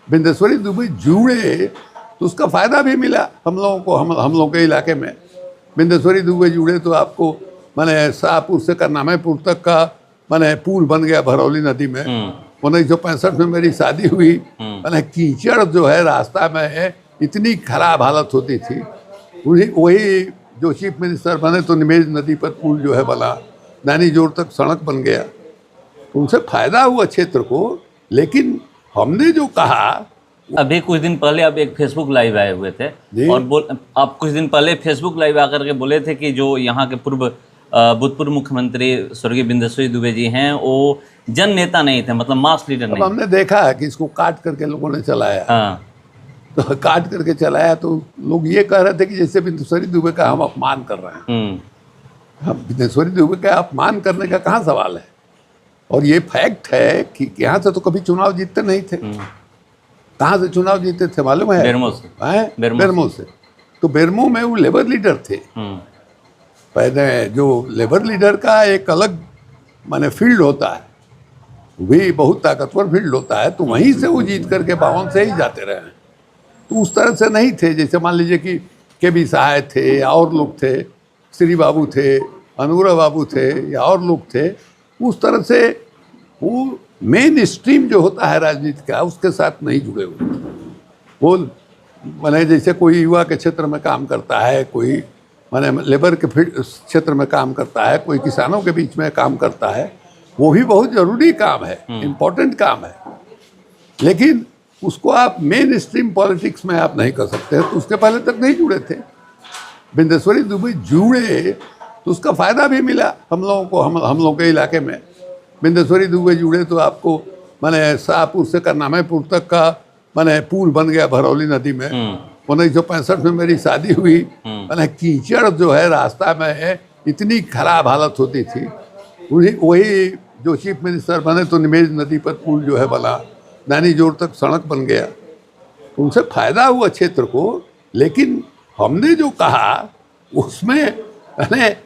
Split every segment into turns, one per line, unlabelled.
बिंदेश्वरी दुबे जुड़े तो उसका फ़ायदा भी मिला हम लोगों को, हम लोगों के इलाके में। बिंदेश्वरी दुबे जुड़े तो आपको माने शाहपुर से करनामेपुर तक का माने पुल बन गया भरौली नदी में। 1965 में मेरी शादी हुई, माने कीचड़ जो है रास्ता में है, इतनी खराब हालत होती थी। वही जो चीफ मिनिस्टर बने तो निमेज नदी पर पुल जो है बना, नैनी जोड़ तक सड़क बन गया, तो उनसे फायदा हुआ क्षेत्र को। लेकिन हमने जो कहा,
अभी कुछ दिन पहले आप एक फेसबुक लाइव आए हुए थे और आप कुछ दिन पहले फेसबुक लाइव आकर के बोले थे कि जो यहाँ के भूतपूर्व मुख्यमंत्री स्वर्गीय बिंदेश्वरी दुबे जी हैं वो जन नेता नहीं थे, मतलब मास लीडर नहीं।
हमने देखा है कि इसको काट करके लोगों ने चलाया।
हाँ।
तो काट करके चलाया तो लोग ये कह रहे थे कि जैसे बिंदेश्वरी दुबे का हम अपमान कर रहे हैं। हम बिंदेश्वरी दुबे का अपमान करने का कहाँ सवाल है। और ये फैक्ट है कि यहाँ से तो कभी चुनाव जीतते नहीं थे। कहाँ से चुनाव जीते थे मालूम है? बेरमो से। तो बेरमो में वो लेबर लीडर थे। पहले जो लेबर लीडर का एक अलग माने फील्ड होता है, भी बहुत ताकतवर फील्ड होता है, तो वहीं से वो जीत करके 52 से ही जाते रहे। तो उस तरह से नहीं थे जैसे मान लीजिए कि के.बी. सहाय थे या और लोग थे, श्री बाबू थे, अनुग्रह बाबू थे या और लोग थे। उस तरह से वो मेन स्ट्रीम जो होता है राजनीति का उसके साथ नहीं जुड़े हुए। वो माने जैसे कोई युवा के क्षेत्र में काम करता है, कोई माने लेबर के क्षेत्र में काम करता है, कोई किसानों के बीच में काम करता है, वो भी बहुत ज़रूरी काम है, इम्पोर्टेंट काम है। लेकिन उसको आप मेन स्ट्रीम पॉलिटिक्स में आप नहीं कर सकते, तो उसके पहले तक नहीं जुड़े थे। बिंदेश्वरी दुबे जुड़े तो उसका फ़ायदा भी मिला हम लोगों को, हम लोगों के इलाके में। बिंदेश्वरी दुबे जुड़े तो आपको माने शाहपुर से करनामेपुर तक का माने पुल बन गया भरौली नदी में। 1965 में मेरी शादी हुई, माने कीचड़ जो है रास्ता में है, इतनी खराब हालत होती थी। वही जो चीफ मिनिस्टर बने तो निमेज नदी पर पुल जो है बना, नैनी जोड़ तक सड़क बन गया, तो उनसे फायदा हुआ क्षेत्र को। लेकिन हमने जो कहा उसमें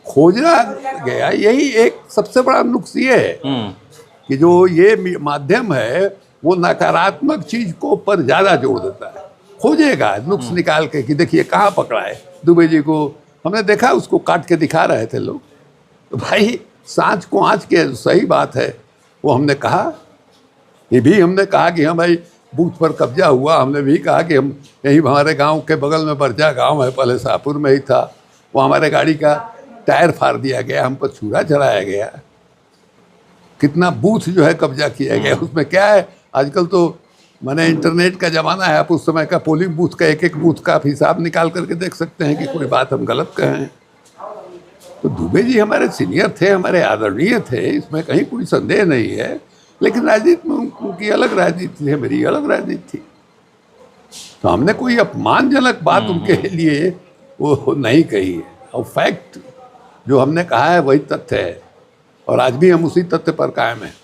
खोजा गया, यही एक सबसे बड़ा नुक्स ये है कि जो ये माध्यम है वो नकारात्मक चीज को पर ज्यादा जोर देता है। खोजेगा नुक्स निकाल के कि देखिए कहाँ पकड़ा है दुबे जी को। हमने देखा उसको काट के दिखा रहे थे लोग। तो भाई सांच को आँच के सही बात है वो हमने कहा। ये भी हमने कहा कि हाँ भाई बूथ पर कब्जा हुआ। हमने भी कहा कि हम यही हमारे गांव के बगल में बरजा गांव है, पहले शाहपुर में ही था, वो हमारे गाड़ी का टायर फाड़ दिया गया, हम पर छुरा चलाया गया। कितना बूथ जो है कब्जा किया गया। उसमें क्या है, आजकल तो माने इंटरनेट का ज़माना है, आप उस समय का पोलिंग बूथ का एक बूथ का आप हिसाब निकाल करके देख सकते हैं कि कोई बात हम गलत कहें। तो दुबे जी हमारे सीनियर थे, हमारे आदरणीय थे, इसमें कहीं कोई संदेह नहीं है। लेकिन राजनीति में उनकी अलग राजनीति है, मेरी अलग राजनीति थी। तो हमने कोई अपमानजनक बात उनके लिए वो नहीं कही है। और फैक्ट जो हमने कहा है वही तथ्य है, और आज भी हम उसी तथ्य पर कायम हैं।